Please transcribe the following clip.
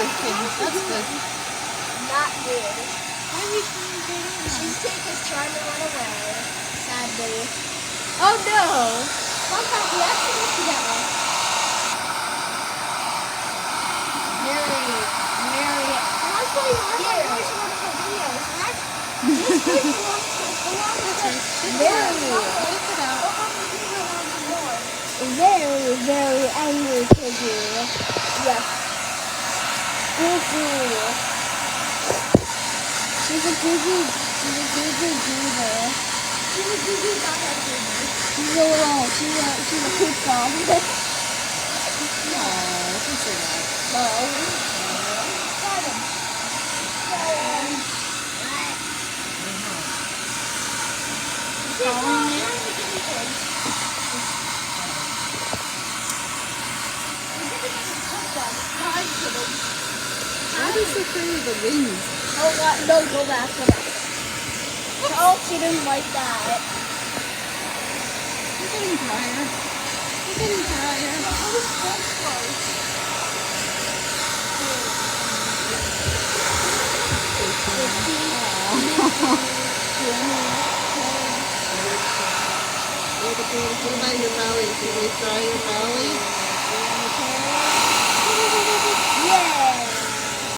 good, Piggie. That's good. Not good. Why are you trying to get in? Cheesecake is trying to run away, sadly. Oh no! Fun fact, we actually looked together. Mary. That's why you want to watch one of her videos, right? This place belongs to Very. Check it out. Very, very angry Piggie. Yes. Piggie. She's a Piggie. She's a Piggie diva. She's a Piggie diva. She's a poop dog. No, don't say that. No. Calling you? Why are you so afraid of the wind? Oh, God. No, go back. Oh, she didn't like that. You're getting drier. You're getting drier. What about your belly? Did we dry your belly? Yeah.